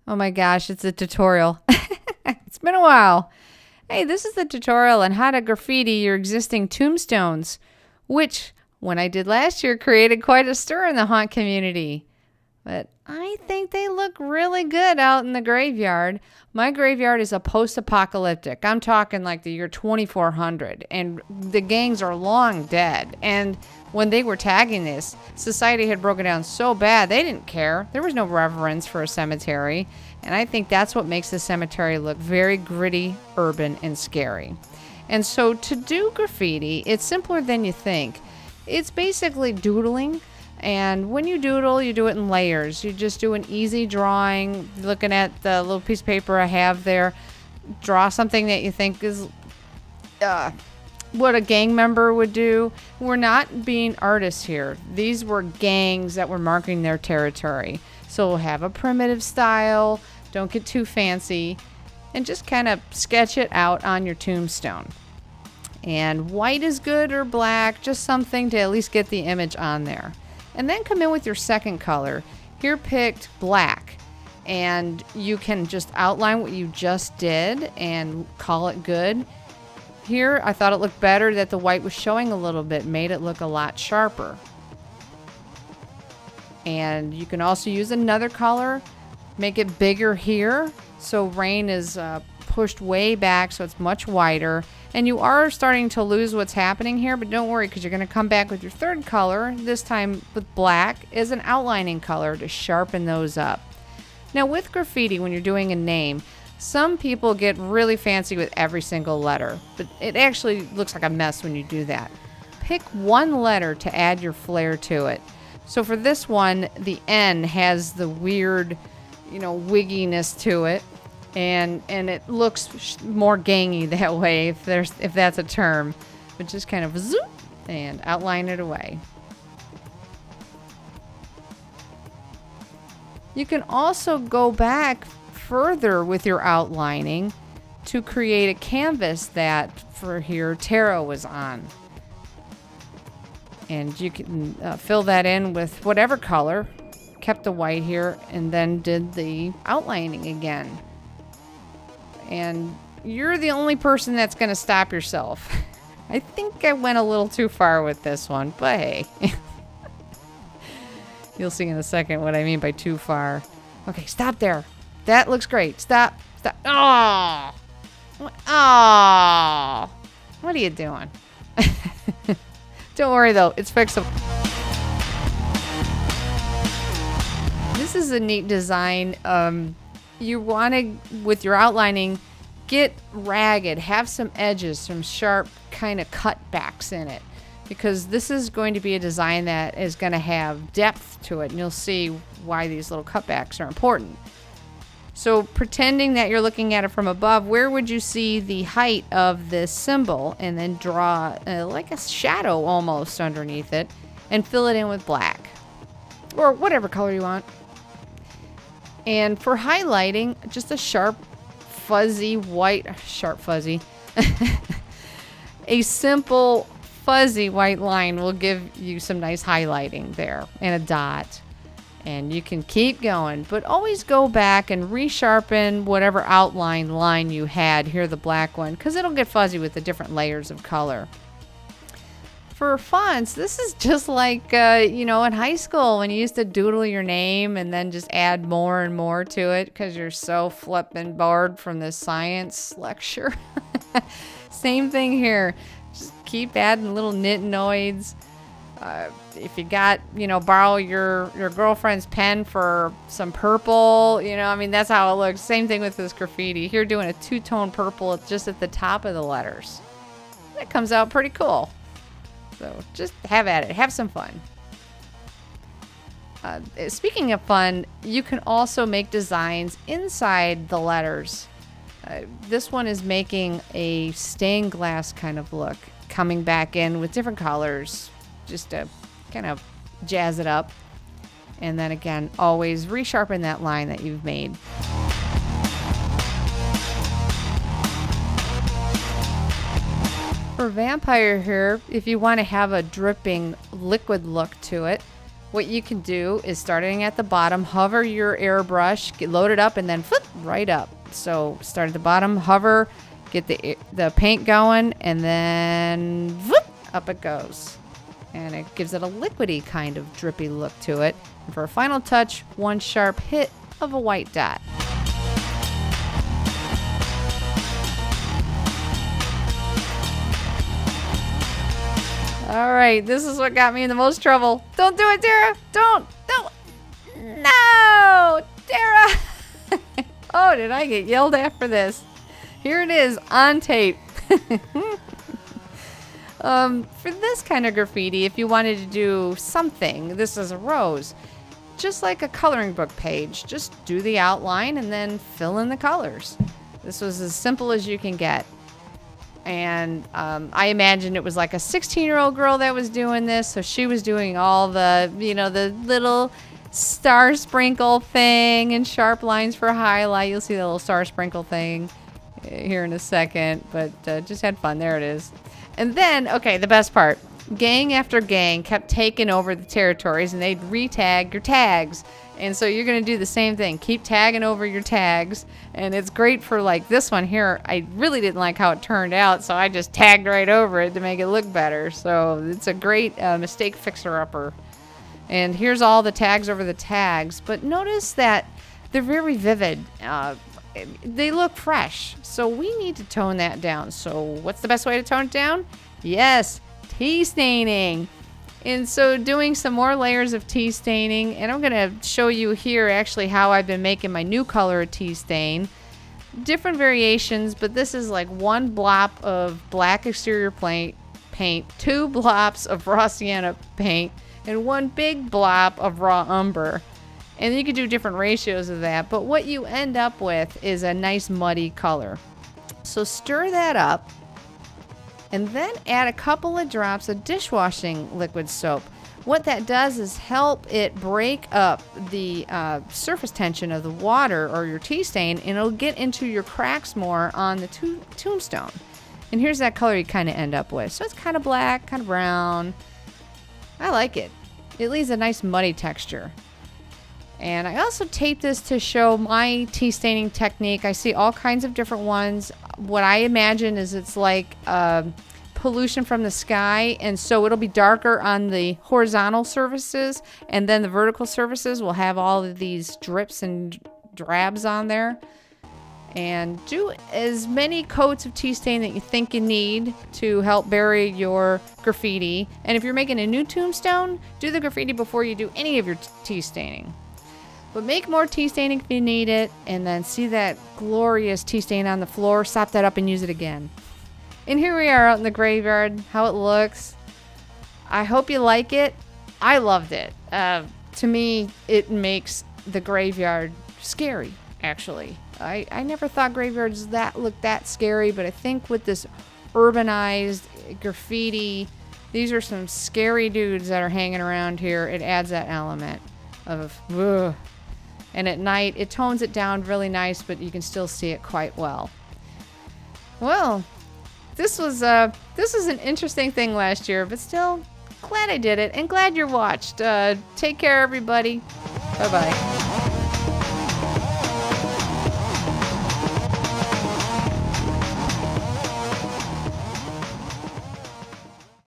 Oh my gosh, it's a tutorial. It's been a while. Hey, this is the tutorial on how to graffiti your existing tombstones, which, when I did last year, created quite a stir in the haunt community. But I think they look really good out in the graveyard. My graveyard is a post-apocalyptic. I'm talking like the year 2400, and the gangs are long dead. And when they were tagging this, society had broken down so bad they didn't care. There was no reverence for a cemetery. And I think that's what makes the cemetery look very gritty, urban, and scary. And so to do graffiti, it's simpler than you think. It's basically doodling. And when you doodle, you do it in layers. You just do an easy drawing. Looking at the little piece of paper I have there, draw something that you think is what a gang member would do. We're not being artists here. These were gangs that were marking their territory. So we'll have a primitive style, don't get too fancy, and just kind of sketch it out on your tombstone. And white is good or black, just something to at least get the image on there. And then come in with your second color. Here picked black. And you can just outline what you just did and call it good. Here, I thought it looked better that the white was showing a little bit, made it look a lot sharper. And you can also use another color, make it bigger here. So rain is pushed way back, so it's much wider. And you are starting to lose what's happening here, but don't worry, because you're going to come back with your third color, this time with black, as an outlining color to sharpen those up. Now with graffiti, when you're doing a name, some people get really fancy with every single letter, but it actually looks like a mess when you do that. Pick one letter to add your flair to it. So for this one, the N has the weird, wigginess to it. And it looks more gangy that way, if that's a term. But just kind of zoom and outline it away. You can also go back further with your outlining to create a canvas that, for here, tarot was on. And you can fill that in with whatever color. Kept the white here and then did the outlining again. And you're the only person that's going to stop yourself. I think I went a little too far with this one, but hey. You'll see in a second what I mean by too far. Okay, stop there. That looks great. Stop. Oh! Oh! What are you doing? Don't worry, though. It's fixable. This is a neat design. You want to, with your outlining, get ragged. Have some edges, some sharp kind of cutbacks in it. Because this is going to be a design that is going to have depth to it. And you'll see why these little cutbacks are important. So pretending that you're looking at it from above, where would you see the height of this symbol? And then draw like a shadow almost underneath it. And fill it in with black. Or whatever color you want. And for highlighting, just a sharp, fuzzy, white, a simple, fuzzy white line will give you some nice highlighting there and a dot. And you can keep going, but always go back and resharpen whatever outline line you had. Here, the black one, because it'll get fuzzy with the different layers of color. For fonts, this is just like, in high school when you used to doodle your name and then just add more and more to it because you're so flippin' bored from this science lecture. Same thing here. Just keep adding little nitinoids. If you got, borrow your girlfriend's pen for some purple, that's how it looks. Same thing with this graffiti. Here doing a two-tone purple just at the top of the letters. That comes out pretty cool. So just have at it. Have some fun. Speaking of fun, you can also make designs inside the letters. This one is making a stained glass kind of look, coming back in with different colors, just to kind of jazz it up. And then again, always resharpen that line that you've made. For vampire here, if you want to have a dripping liquid look to it, what you can do is starting at the bottom, hover your airbrush, load it up, and then flip right up. So start at the bottom, hover, get the paint going, and then whoop, up it goes. And it gives it a liquidy kind of drippy look to it. And for a final touch, one sharp hit of a white dot. All right, this is what got me in the most trouble. Don't do it, Tara. Don't. No, Tara. Oh, did I get yelled at for this? Here it is on tape. For this kind of graffiti, if you wanted to do something, this is a rose, just like a coloring book page. Just do the outline and then fill in the colors. This was as simple as you can get. And I imagine it was like a 16-year-old girl that was doing this. So she was doing all the, the little star sprinkle thing and sharp lines for highlight. You'll see the little star sprinkle thing here in a second, but just had fun. There it is. And then, okay, the best part. Gang after gang kept taking over the territories, and they'd re-tag your tags. And so you're going to do the same thing. Keep tagging over your tags. And it's great for like this one here. I really didn't like how it turned out, so I just tagged right over it to make it look better. So it's a great mistake fixer-upper. And here's all the tags over the tags. But notice that they're very vivid. They look fresh. So we need to tone that down. So what's the best way to tone it down? Yes, tea staining. And so doing some more layers of tea staining, and I'm going to show you here actually how I've been making my new color of tea stain. Different variations, but this is like one blop of black exterior paint, 2 blops of raw sienna paint, and 1 big blop of raw umber. And you can do different ratios of that, but what you end up with is a nice muddy color. So stir that up. And then add a couple of drops of dishwashing liquid soap. What that does is help it break up the surface tension of the water or your tea stain, and it'll get into your cracks more on the tombstone. And here's that color you kind of end up with. So it's kind of black, kind of brown. I like it. It leaves a nice muddy texture. And I also tape this to show my tea staining technique. I see all kinds of different ones. What I imagine is it's like pollution from the sky, and so it'll be darker on the horizontal surfaces, and then the vertical surfaces will have all of these drips and drabs on there. And do as many coats of tea stain that you think you need to help bury your graffiti. And if you're making a new tombstone, do the graffiti before you do any of your tea staining. But make more tea staining if you need it, and then see that glorious tea stain on the floor, sop that up and use it again. And here we are out in the graveyard, how it looks. I hope you like it. I loved it. To me, it makes the graveyard scary, actually. I never thought graveyards looked that scary, but I think with this urbanized graffiti, these are some scary dudes that are hanging around here. It adds that element of ugh. And at night, it tones it down really nice, but you can still see it quite well. Well, this was an interesting thing last year, but still glad I did it and glad you watched. Take care, everybody. Bye-bye.